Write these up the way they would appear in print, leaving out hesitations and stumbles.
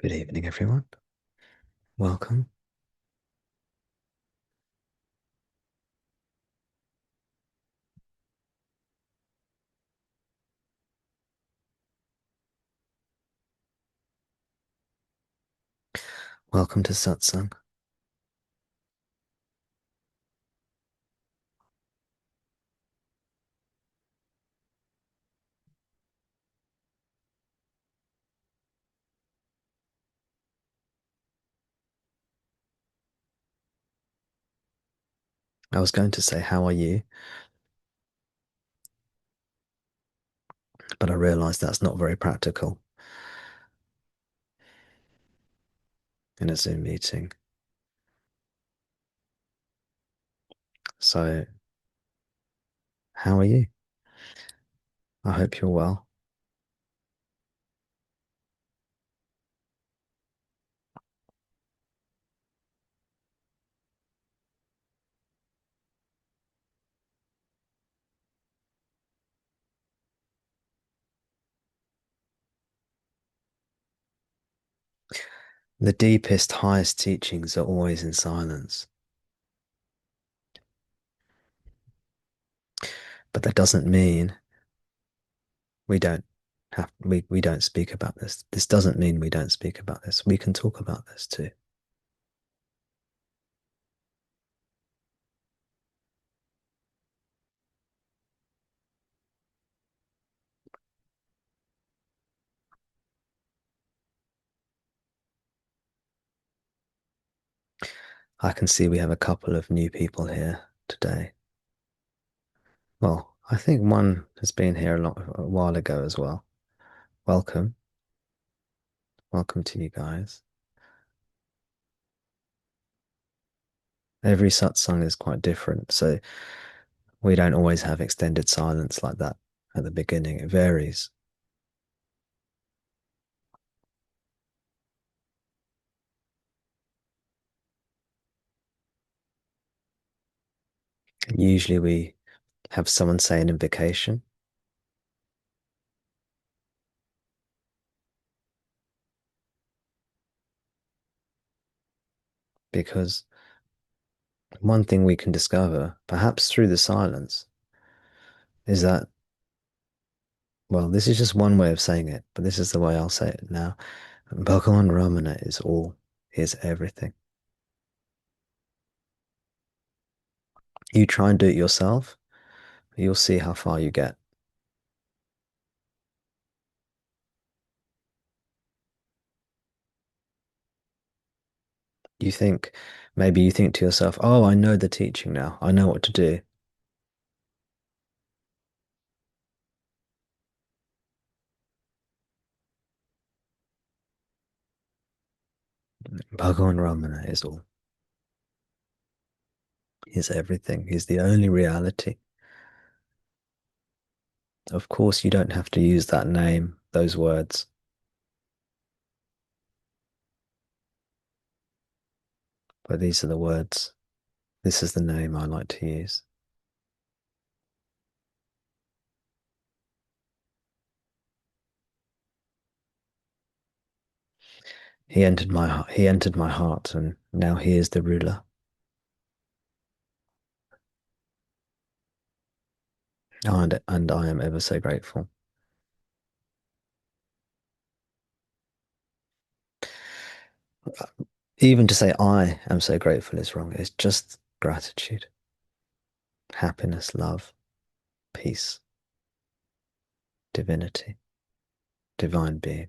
Good evening, everyone. Welcome. Welcome to Satsang. I was going to say, how are you? But I realized that's not very practical in a Zoom meeting. So, how are you? I hope you're well. The deepest, highest teachings are always in silence. But that doesn't mean we don't speak about this. This doesn't mean we don't speak about this. We can talk about this too. I can see we have a couple of new people here today. Well, I think one has been here a while ago as well. Welcome. Welcome to you guys. Every satsang is quite different, so we don't always have extended silence like that at the beginning. It varies. Usually we have someone say an invocation. Because one thing we can discover, perhaps through the silence, is that, well, this is just one way of saying it, but this is the way I'll say it now. Bhagavan Ramana is all, he is everything. You try and do it yourself, you'll see how far you get. You think, maybe you think to yourself, oh, I know the teaching now, I know what to do. Bhagavan Ramana is all. He's everything. He's the only reality. Of course, you don't have to use that name, those words, but these are the words. This is the name I like to use. He entered my heart, and now he is the ruler. And I am ever so grateful. Even to say I am so grateful is wrong. It's just gratitude, happiness, love, peace, divinity, divine being.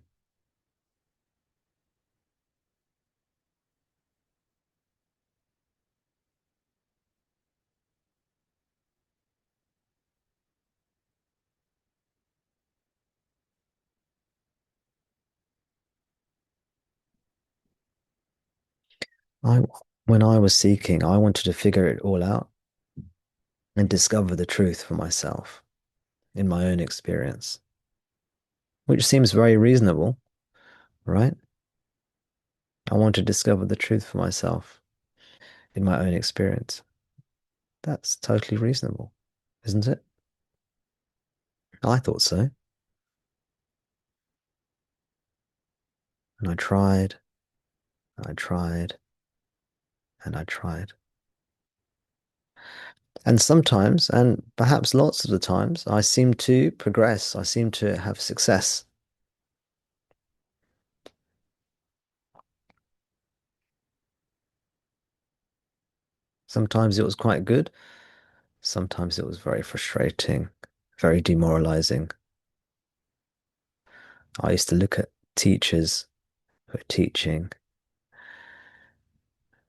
I, when I was seeking, I wanted to figure it all out and discover the truth for myself in my own experience, which seems very reasonable, right? I want to discover the truth for myself in my own experience. That's totally reasonable, isn't it? I thought so. And I tried, and I tried, and I tried. And sometimes, and perhaps lots of the times, I seem to progress. I seem to have success. Sometimes it was quite good. Sometimes it was very frustrating, very demoralizing. I used to look at teachers who are teaching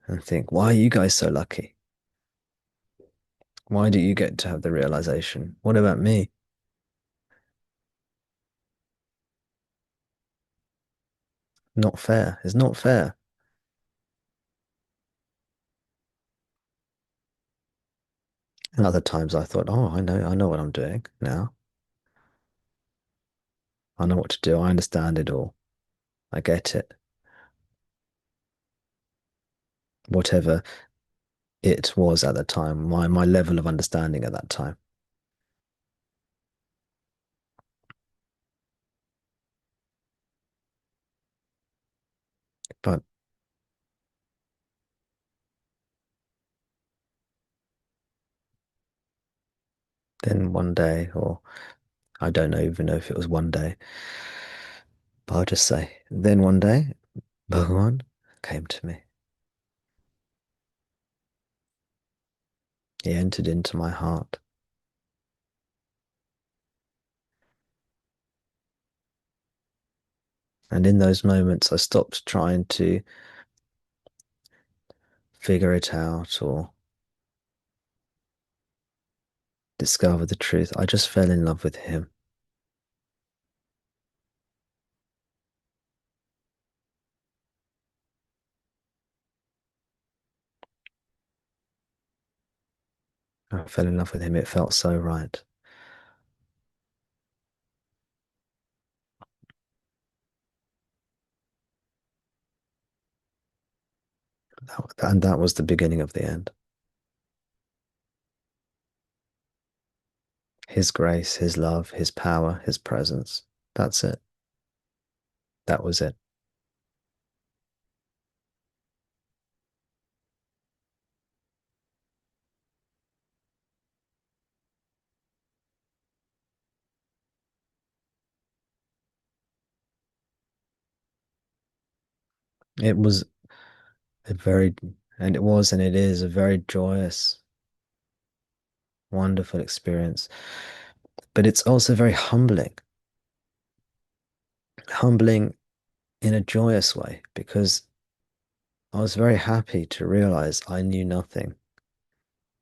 and think, why are you guys so lucky? Why do you get to have the realization? What about me? Not fair. It's not fair. And other times I thought, oh, I know what I'm doing now. I know what to do. I understand it all. I get it. Whatever it was at the time, my level of understanding at that time. But then one day, or I don't know, even know if it was one day, but I'll just say, then one day, Bhagavan came to me. He entered into my heart. And in those moments, I stopped trying to figure it out or discover the truth. I just fell in love with him. I fell in love with him. It felt so right. And that was the beginning of the end. His grace, his love, his power, his presence. That's it. That was it. It was a very, and it was, and it is a very joyous, wonderful experience. But it's also very humbling, humbling in a joyous way, because I was very happy to realize I knew nothing.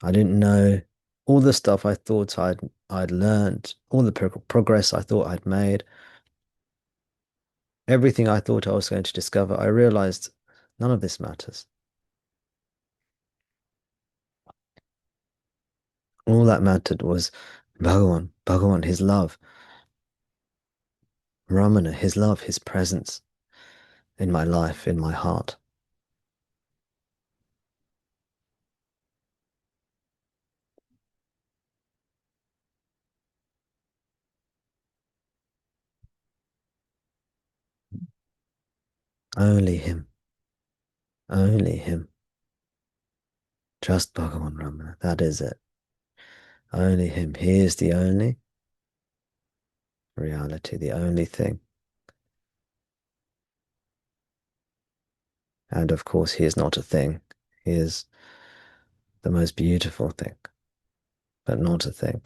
I didn't know all the stuff I thought I'd learned, all the progress I thought I'd made, everything I thought I was going to discover. I realized none of this matters. All that mattered was Bhagavan, his love, Ramana, his love, his presence in my life, in my heart. Only him, only him. Just Bhagavan Ramana. That is it. Only him. He is the only reality, the only thing. And of course, he is not a thing. He is the most beautiful thing, but not a thing.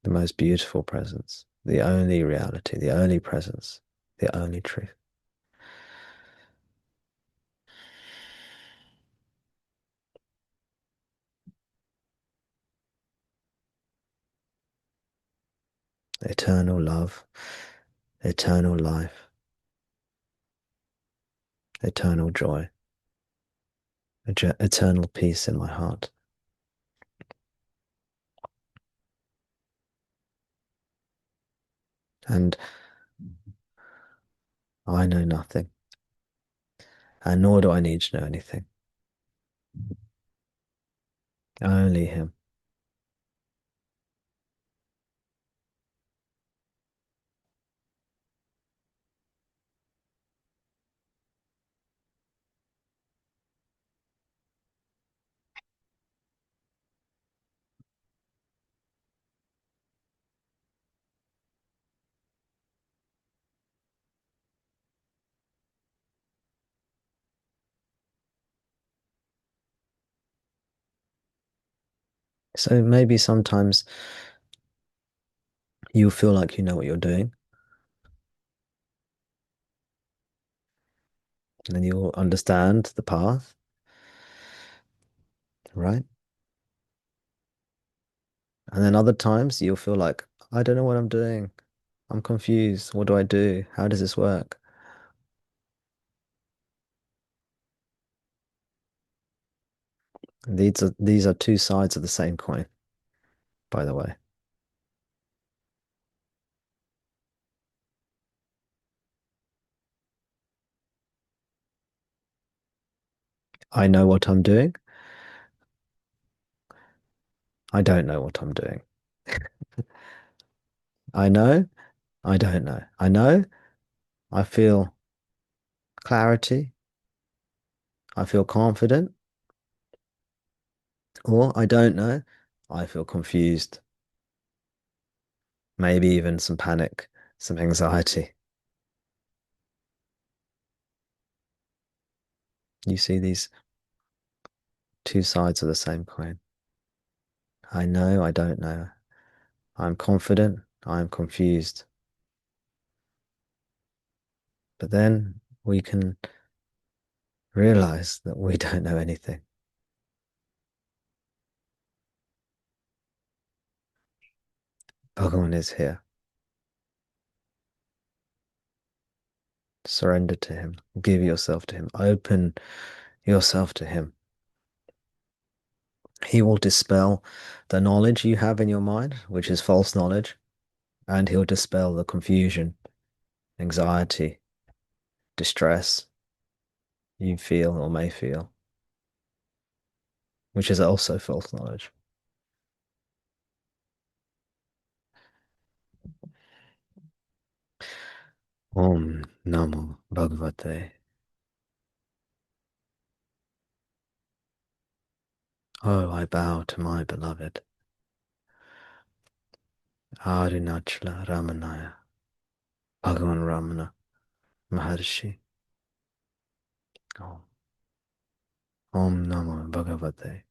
The most beautiful presence, the only reality, the only presence, the only truth. Eternal love, eternal life, eternal joy, eternal peace in my heart. And I know nothing, and nor do I need to know anything. Only him. So maybe sometimes you feel like you know what you're doing, and you'll understand the path, right? And then other times you'll feel like, I don't know what I'm doing. I'm confused. What do I do? How does this work? These are two sides of the same coin, by the way. I know what I'm doing. I don't know what I'm doing. I know. I don't know. I know. I feel clarity. I feel confident. Or I don't know. I feel confused. Maybe even some panic, some anxiety. You see these two sides of the same coin. I know. I don't know. I'm confident. I'm confused. But then we can realize that we don't know anything. Bhagavan is here. Surrender to him. Give yourself to him. Open yourself to him. He will dispel the knowledge you have in your mind, which is false knowledge, and he'll dispel the confusion, anxiety, distress you feel or may feel, which is also false knowledge. Om Namo Bhagavate. Oh, I bow to my beloved Arunachala Ramanaya, Bhagavan Ramana Maharshi. Om, Om Namo Bhagavate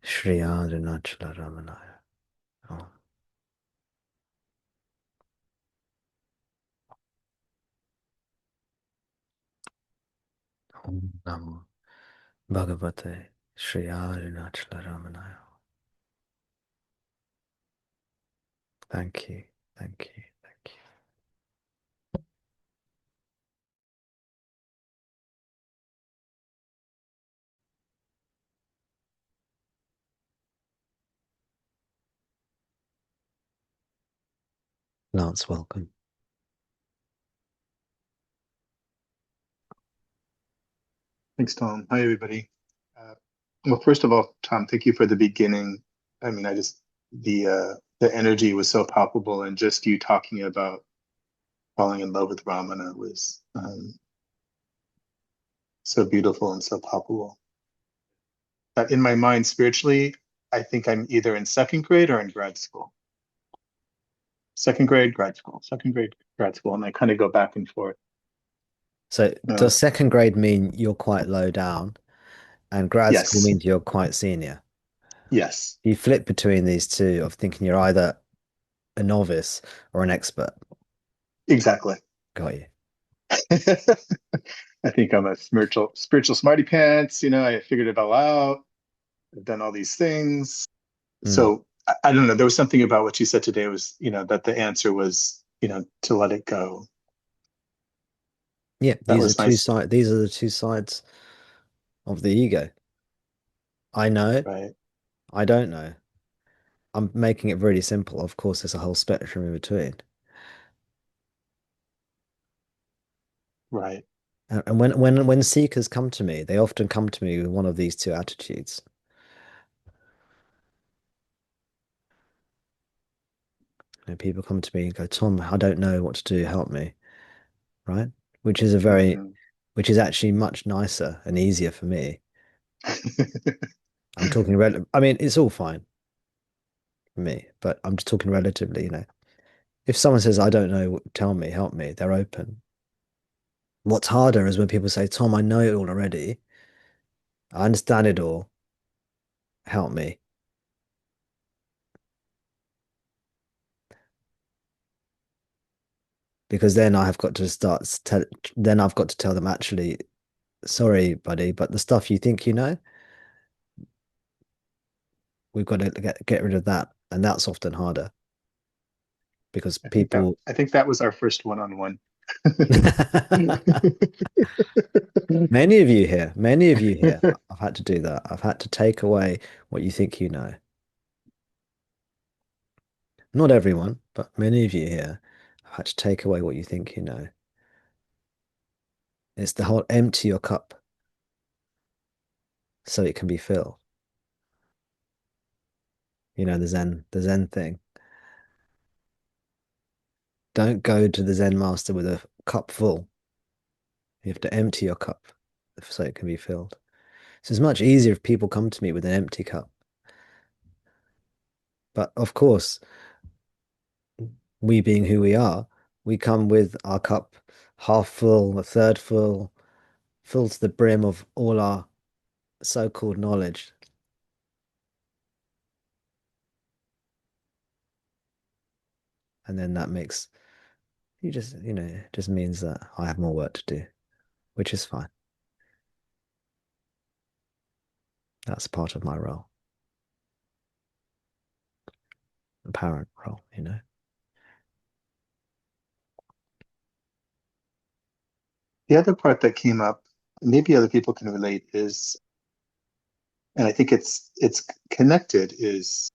Shri Arunachala Ramanaya. Om, Om Namo Bhagavate Shri Arunachala Ramanaya. Thank you, thank you, thank you. Lance, welcome. Thanks, Tom. Hi, everybody. Uh, well, first of all, Tom, thank you for the beginning. I mean, the energy was so palpable, and just you talking about falling in love with Ramana was so beautiful and so palpable. In my mind, spiritually, I think I'm either in second grade or in grad school. Second grade, grad school, second grade, grad school, and I kind of go back and forth. So, Uh, does second grade mean you're quite low down, and grad school yes, means you're quite senior? yes, You flip between these two of thinking you're either a novice or an expert. exactly. Got you. I think I'm a spiritual smarty pants. I figured it all out. I've done all these things. Mm. So I don't know. There was something about what you said today was, that the answer was, to let it go. Yeah, That these are was two nice, sides. These are the two sides of the ego. I know, right? I don't know. I'm making it really simple. Of course, there's a whole spectrum in between. Right. And when seekers come to me, they often come to me with one of these two attitudes. People come to me and go, Tom, I don't know what to do. Help me, right? Which is a very, Mhm. which is actually much nicer and easier for me. I'm talking I mean, it's all fine for me, but I'm just talking relatively. If someone says, I don't know, tell me, help me, they're open. What's harder is when people say, Tom, I know it all already. I understand it all. Help me. because then I have got to then I've got to tell them actually, sorry, buddy, but the stuff you think you know, we've got to get rid of that. And that's often harder because people, I think that was our first one-on-one. many of you here, I've had to do that. I've had to take away what you think you know. Not everyone, but many of you here, I've had to take away what you think you know. It's the whole empty your cup so it can be filled. You know, the Zen thing. Don't go to the Zen master with a cup full. You have to empty your cup so it can be filled. So it's much easier if people come to me with an empty cup. But of course, we being who we are, we come with our cup half full, a third full, full to the brim of all our so-called knowledge. And then that makes it just means that I have more work to do, which is fine. That's part of my role, apparent role. The other part that came up, maybe other people can relate, is, and I think it's connected, is,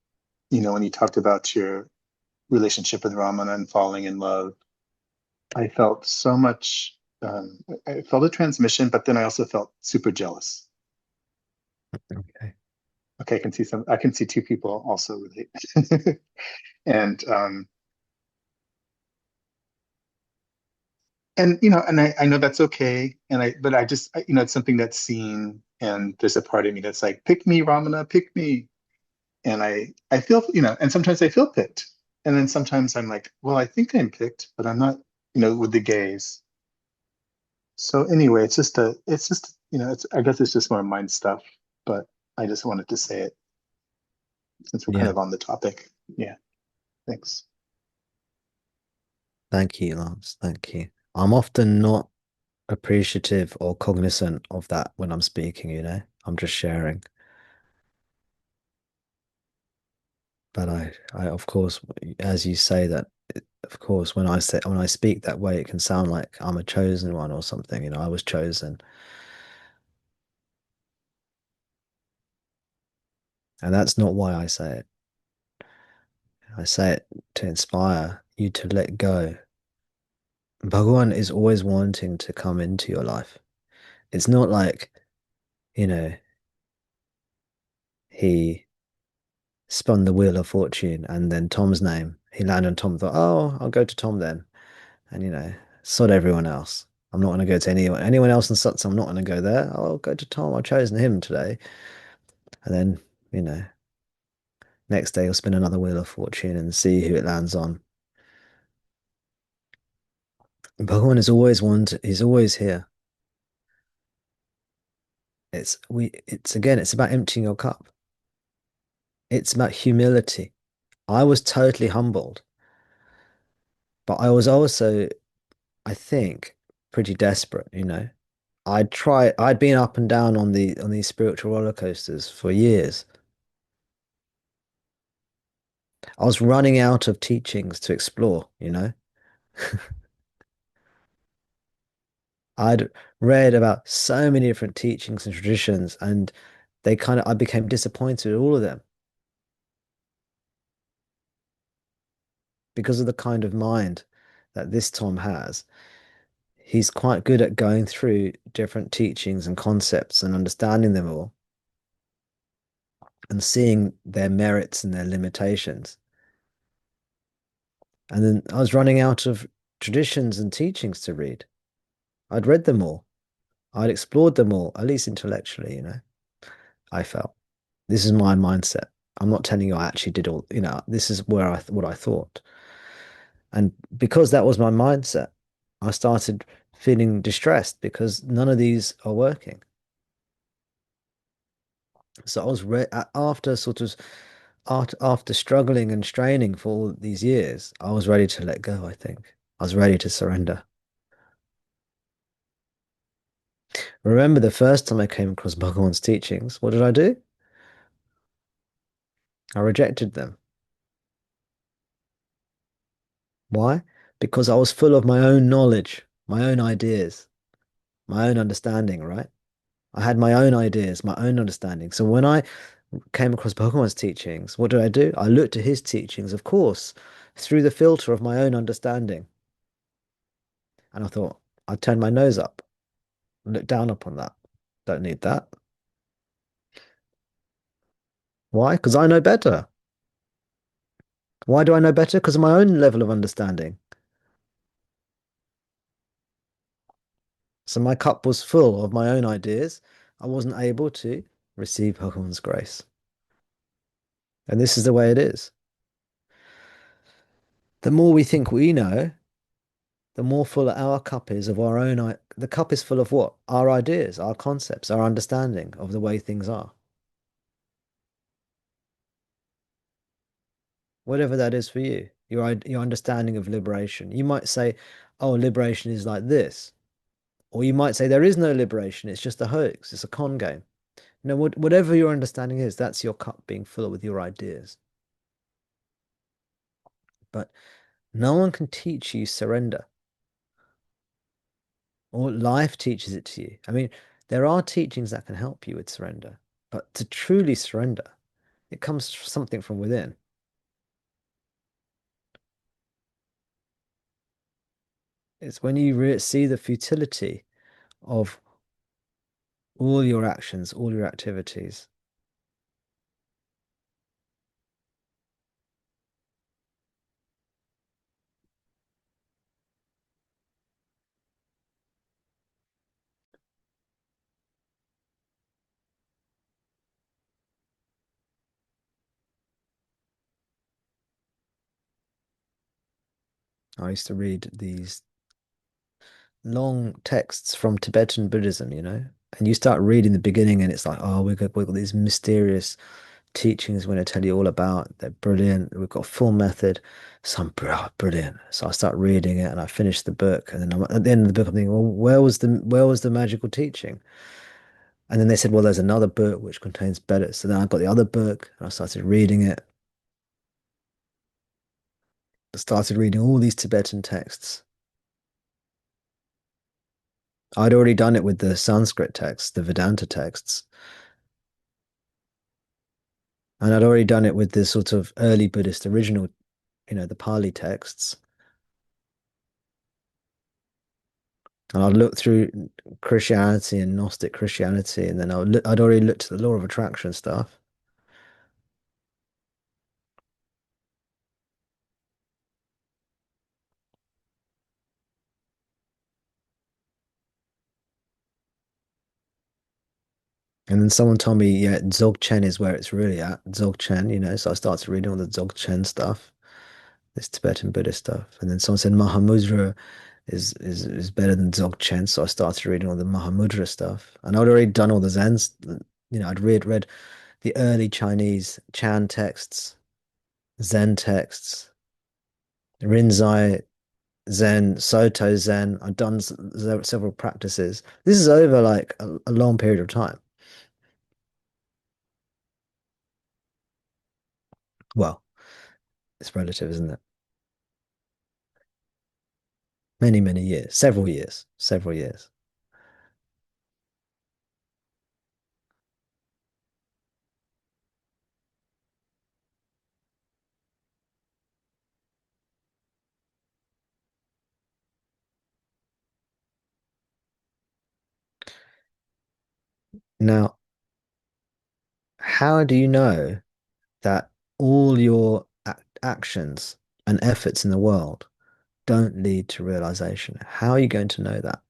when you talked about your relationship with Ramana and falling in love, I felt so much. I felt a transmission, but then I also felt super jealous. Okay. Okay, I can see two people also relate. and and I know that's okay, but I just it's something that's seen, and there's a part of me that's like, pick me, Ramana, pick me. And I feel, and sometimes I feel picked, and then sometimes I'm like, well, I think I'm picked, but I'm not, with the gaze. So anyway, it's I guess it's just more mind stuff, but I just wanted to say it since we're kind Yeah. of on the topic. Yeah, thanks. Thank you, Lance. Thank you. I'm often not appreciative or cognizant of that when I'm speaking. I'm just sharing. But of course, as you say that, of course, when I speak that way, it can sound like I'm a chosen one or something. I was chosen, and that's not why I say it. I say it to inspire you to let go. Bhagavan is always wanting to come into your life. It's not like, you know, he spun the wheel of fortune and then Tom's name. He landed on Tom, thought, oh, I'll go to Tom then. And sod everyone else. I'm not going to go to anyone else in Satsang. I'm not going to go there. I'll go to Tom. I've chosen him today. And then, you know, next day you'll spin another wheel of fortune and see who it lands on. Bhagavan is always he's always here. It's about emptying your cup. It's about humility. I was totally humbled, but I was also, I think, pretty desperate. I'd been up and down on these spiritual roller coasters for years. I was running out of teachings to explore. I'd read about so many different teachings and traditions, and I became disappointed with all of them because of the kind of mind that this Tom has. He's quite good at going through different teachings and concepts and understanding them all and seeing their merits and their limitations. And then I was running out of traditions and teachings to read. I'd read them all. I'd explored them all, at least intellectually. I felt. This is my mindset. I'm not telling you I actually did all. This is what I thought. And because that was my mindset, I started feeling distressed because none of these are working. So I was after after struggling and straining for all these years, I was ready to let go, I think. I was ready to surrender. Remember the first time I came across Bhagavan's teachings, what did I do? I rejected them. Why? Because I was full of my own knowledge, my own ideas, my own understanding, right? I had my own ideas, my own understanding. So when I came across Bhagavan's teachings, what did I do? I looked at his teachings, of course, through the filter of my own understanding. And I thought, I turned my nose up, looked down upon that. Don't need that. Why? Because I know better. Why do I know better? Because of my own level of understanding. So my cup was full of my own ideas. I wasn't able to receive Bhagavan's grace. And this is the way it is. The more we think we know, the more full our cup is of our own. The cup is full of what? Our ideas, our concepts, our understanding of the way things are. Whatever that is for you, your understanding of liberation. You might say, "Oh, liberation is like this," or you might say, "There is no liberation. It's just a hoax. It's a con game." Whatever your understanding is, that's your cup being full with your ideas. But no one can teach you surrender, or life teaches it to you. I mean, there are teachings that can help you with surrender, but to truly surrender, it comes something from within. It's when you see the futility of all your actions, all your activities. I used to read these long texts from Tibetan Buddhism, and you start reading the beginning and it's like, oh, we've got these mysterious teachings we're going to tell you all about. They're brilliant. We've got a full method. Some brilliant. So I start reading it and I finish the book. And then at the end of the book, I'm thinking, well, where was the magical teaching? And then they said, well, there's another book which contains better. So then I got the other book and I started reading it. I started reading all these Tibetan texts. I'd already done it with the Sanskrit texts, the Vedanta texts. And I'd already done it with the sort of early Buddhist original, the Pali texts. And I'd look through Christianity and Gnostic Christianity, and then I'd already looked at the law of attraction stuff. And then someone told me, yeah, Dzogchen is where it's really at. Dzogchen, so I started reading all the Dzogchen stuff, this Tibetan Buddhist stuff. And then someone said Mahamudra is better than Dzogchen, so I started reading all the Mahamudra stuff. And I'd already done all the Zens, I'd read the early Chinese Chan texts, Zen texts, Rinzai Zen, Soto Zen. I've done several practices. This is over like a long period of time. Well, it's relative, isn't it? Many, many years, several years, several years. Now, how do you know that all your actions and efforts in the world don't lead to realization? How are you going to know that?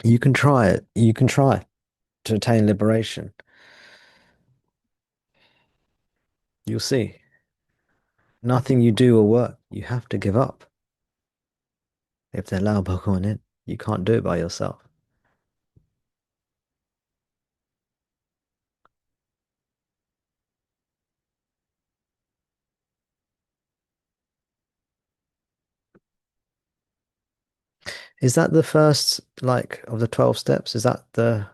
You can try it. You can try to attain liberation. You'll see. Nothing you do will work. You have to give up. If they allow Bhagavan in, you can't do it by yourself. Is that the first, like, of the 12 steps? Is that the,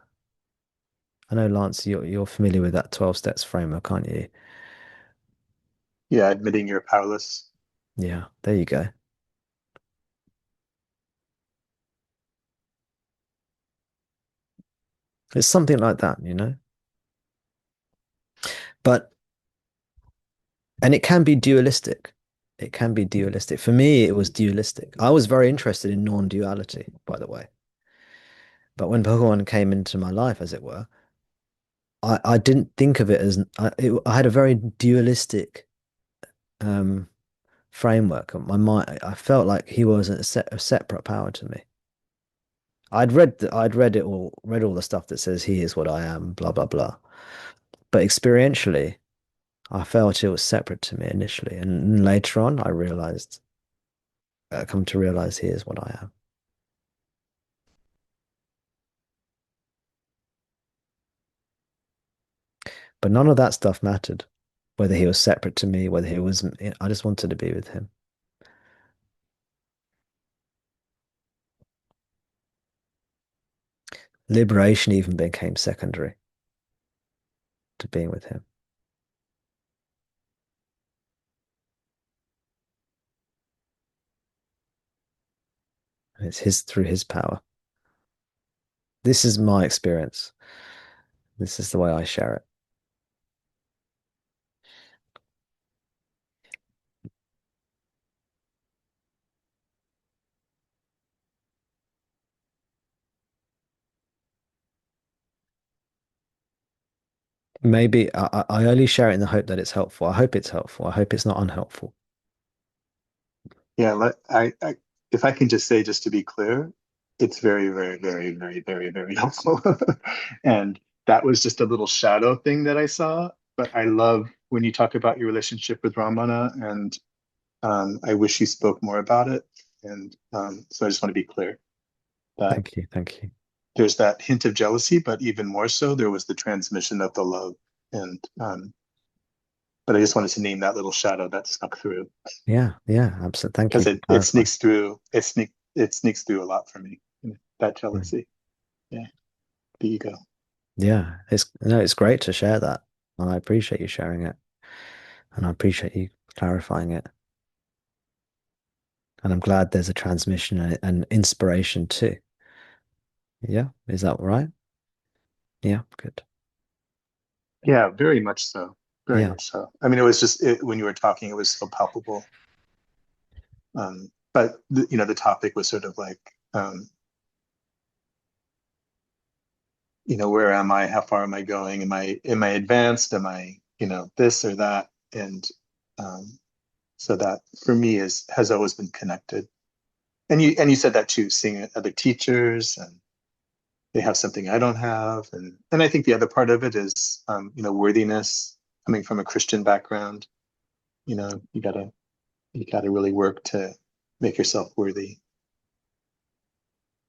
I know, Lance, you're familiar with that 12 steps framework, aren't you? Yeah, admitting you're powerless. Yeah, there you go. It's something like that, you know? But, and it can be dualistic. It can be dualistic. For me, it was dualistic. I was very interested in non-duality, by the way. But when Bhagavan came into my life, as it were, I didn't think of it as, I had a very dualistic um, framework. My mind, I felt like he was a separate power to me. I'd read all the stuff that says he is what I am, blah blah blah. But experientially, I felt it was separate to me initially, and later on, I come to realize he is what I am. But none of that stuff mattered, whether he was separate to me, whether he wasn't. I just wanted to be with him. Liberation even became secondary to being with him. And it's his through his power. This is my experience. This is the way I share it. Maybe I only share it in the hope that it's helpful. I hope it's helpful. I hope it's not unhelpful. Yeah, if I can just say, just to be clear, it's very, very, very, very, very, very helpful. And that was just a little shadow thing that I saw. But I love when you talk about your relationship with Ramana, and I wish you spoke more about it. And so I just want to be clear that Thank you. Thank you. there's that hint of jealousy, but even more so, there was the transmission of the love. And but I just wanted to name that little shadow that snuck through Yeah. Yeah. Absolutely. Thank you because for it clarifying. sneaks through. It sneaks through a lot for me. That Mm. jealousy. Yeah, the ego. Yeah. It's no, it's great to share that. And I appreciate you sharing it. And I appreciate you clarifying it. And I'm glad there's a transmission and inspiration too. Yeah. Is that right? Yeah. Good. Yeah, very much so. Very Yeah. much so. I mean, it was just when you were talking, it was so palpable. But the topic was sort of like, where am I? How far am I going? Am I advanced? Am I, this or that? And so that for me has always been connected. And you said that too, seeing other teachers and they have something I don't have, and I think the other part of it is, worthiness coming from a Christian background. You know, you gotta really work to make yourself worthy,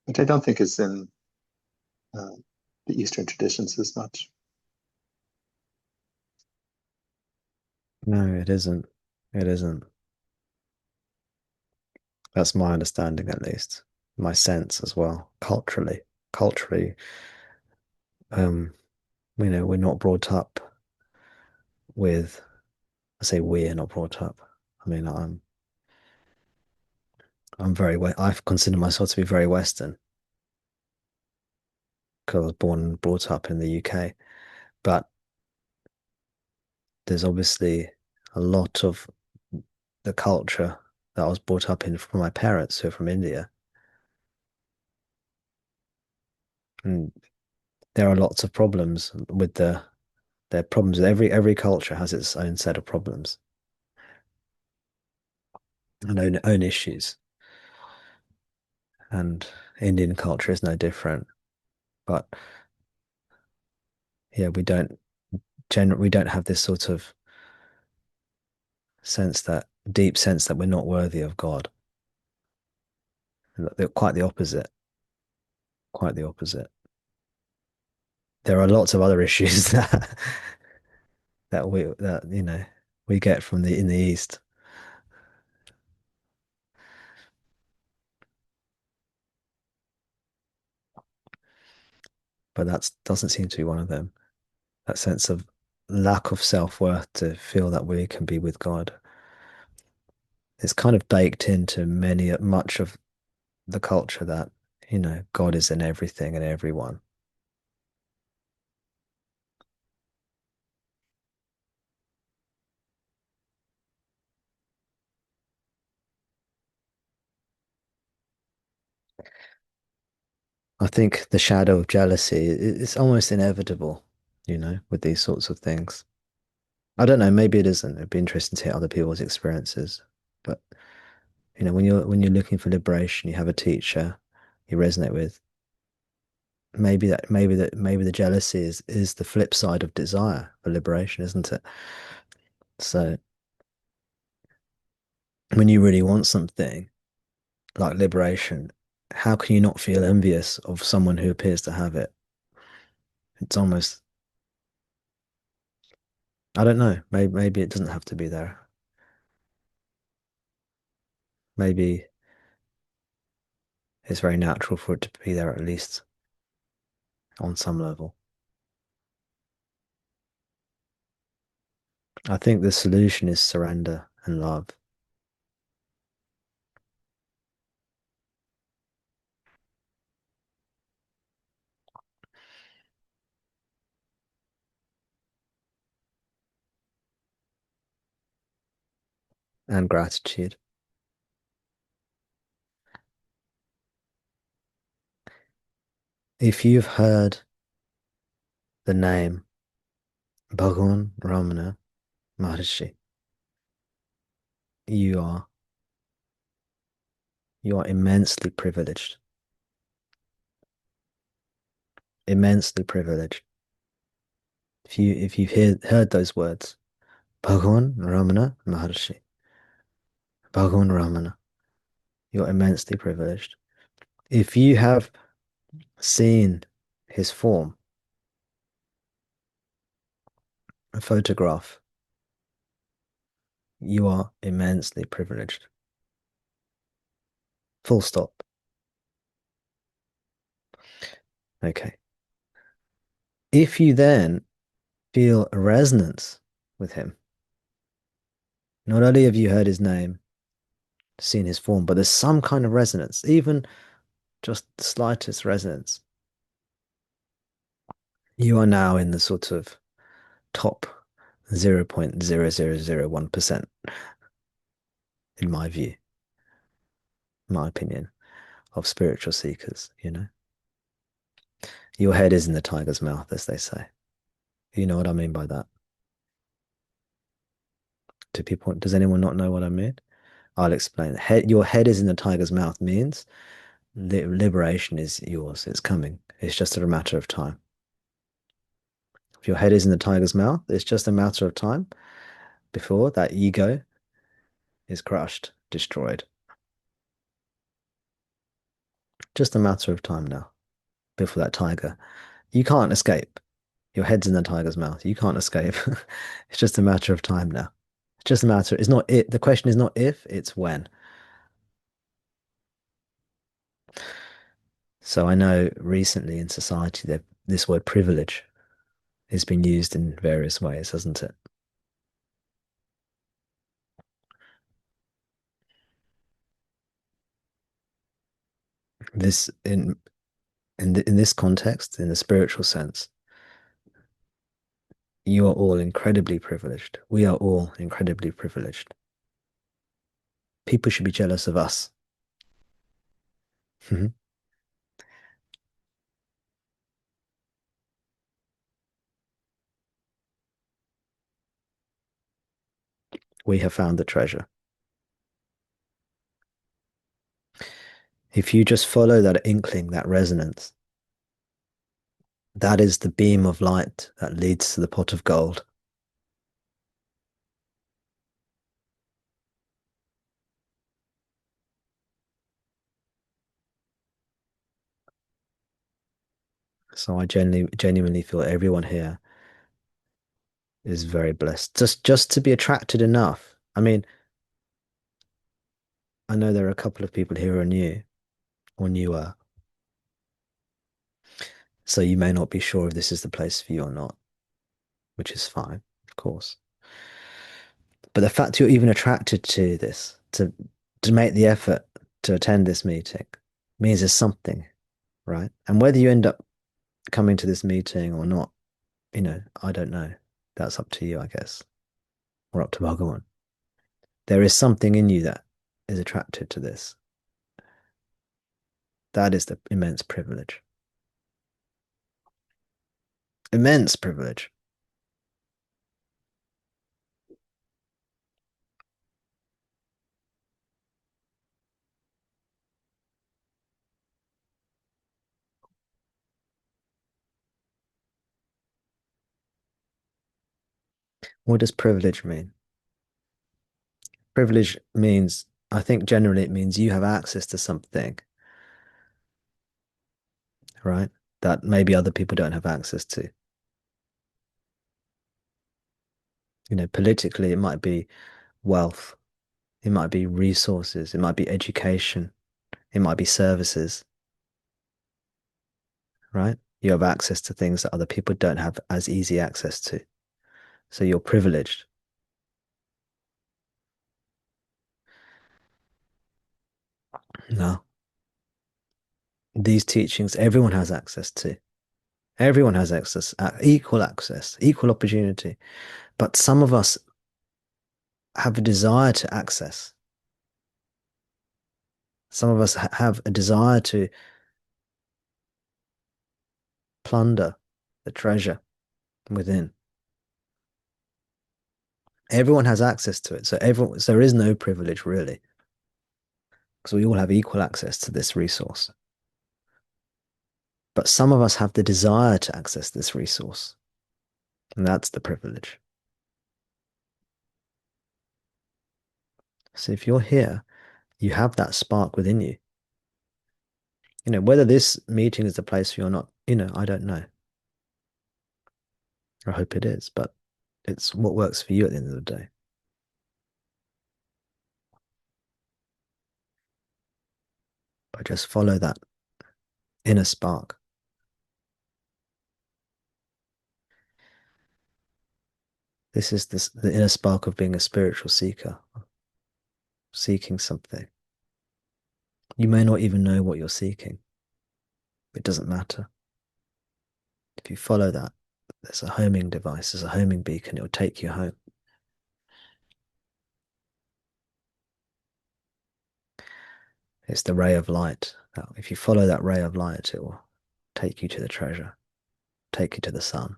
which I don't think is in uh, the Eastern traditions as much. No, it isn't. It isn't. That's my understanding, at least. My sense as well. Culturally, um, we're not brought up with, I say we're not brought up. I mean, I'm I've considered myself to be very Western because I was born and brought up in the UK. But there's obviously a lot of the culture that I was brought up in from my parents who are from India. And there are lots of problems with there are problems. Every culture has its own set of problems and own issues. And Indian culture is no different. But yeah, we don't have this sort of deep sense that we're not worthy of God. They're quite the opposite. Quite the opposite. There are lots of other issues that we get from the in the East, but that doesn't seem to be one of them. That sense of lack of self-worth to feel that we can be with God. It's kind of baked into much of the culture that, God is in everything and everyone. I think the shadow of jealousy is almost inevitable, with these sorts of things. I don't know, maybe it isn't. It'd be interesting to hear other people's experiences. But, when you're looking for liberation, you have a teacher you resonate with. Maybe the jealousy is the flip side of desire for liberation, isn't it? So when you really want something like liberation, how can you not feel envious of someone who appears to have it? It's almost, I don't know, maybe it doesn't have to be there. Maybe it's very natural for it to be there, at least on some level. I think the solution is surrender and love and gratitude. If you've heard the name Bhagavan Ramana Maharshi, you are you are immensely privileged. Immensely privileged. If you've heard those words, Bhagavan Ramana Maharshi, Bhagavan Ramana, you're immensely privileged. If you have seen his form, a photograph, you are immensely privileged. Full stop. Okay. If you then feel a resonance with him, not only have you heard his name, seen his form, but there's some kind of resonance, even just the slightest resonance. You are now in the sort of top 0.0001%, in my view, my opinion, of spiritual seekers. Your head is in the tiger's mouth, as they say. You know what I mean by that? Does anyone not know what I mean? I'll explain. Your head is in the tiger's mouth means liberation is yours. It's coming. It's just a matter of time. If your head is in the tiger's mouth, it's just a matter of time before that ego is crushed, destroyed. Just a matter of time now before that tiger. You can't escape. Your head's in the tiger's mouth. You can't escape. It's just a matter of time now. It's just a matter. It's not it. The question is not if, it's when. So I know recently in society that this word privilege has been used in various ways, hasn't it? This in this context, in the spiritual sense, you are all incredibly privileged. We are all incredibly privileged. People should be jealous of us. We have found the treasure. If you just follow that inkling, that resonance, that is the beam of light that leads to the pot of gold. So I genuinely feel everyone here is very blessed. Just to be attracted enough. I mean, I know there are a couple of people here who are new or newer, so you may not be sure if this is the place for you or not, which is fine, of course. But the fact you're even attracted to this, to make the effort to attend this meeting, means there's something, right? And whether you end up coming to this meeting or not, I don't know. That's up to you, I guess, or up to Bhagavan. There is something in you that is attracted to this. That is the immense privilege. Immense privilege. What does privilege mean? Privilege means, I think generally it means you have access to something, right? That maybe other people don't have access to. Politically, it might be wealth, it might be resources, it might be education, it might be services, right? You have access to things that other people don't have as easy access to. So you're privileged. No, these teachings, everyone has access to. Everyone has access, access, equal opportunity. But some of us have a desire to access. Some of us have a desire to plunder the treasure within. Everyone has access to it. So there is no privilege really, because we all have equal access to this resource. But some of us have the desire to access this resource, and that's the privilege. So if you're here, you have that spark within you. Whether this meeting is the place for you or not, I don't know. I hope it is, but it's what works for you at the end of the day. But just follow that inner spark. This is the inner spark of being a spiritual seeker, seeking something. You may not even know what you're seeking. It doesn't matter. If you follow that, there's a homing device, there's a homing beacon, it'll take you home. It's the ray of light. If you follow that ray of light, it will take you to the treasure, take you to the sun.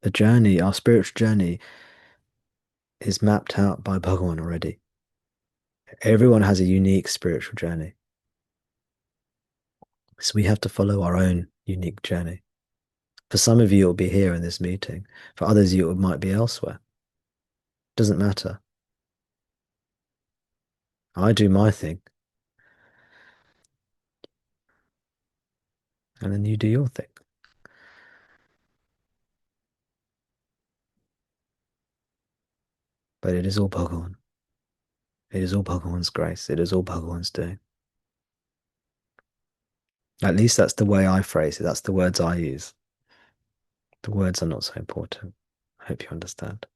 The journey, our spiritual journey, is mapped out by Bhagavan already. Everyone has a unique spiritual journey. So we have to follow our own unique journey. For some of you, it'll be here in this meeting. For others, you it might be elsewhere. Doesn't matter. I do my thing, and then you do your thing. But it is all Bhagavan. It is all Bhagavan's grace. It is all Bhagavan's doing. At least that's the way I phrase it. That's the words I use. The words are not so important. I hope you understand.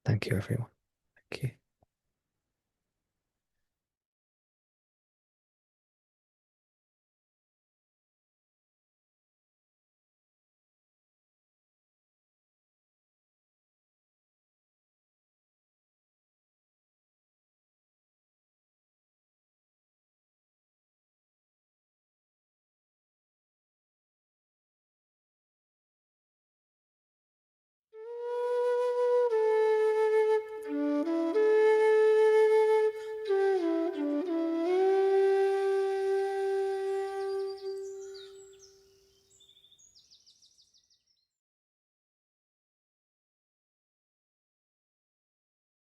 Thank you, everyone. Thank you.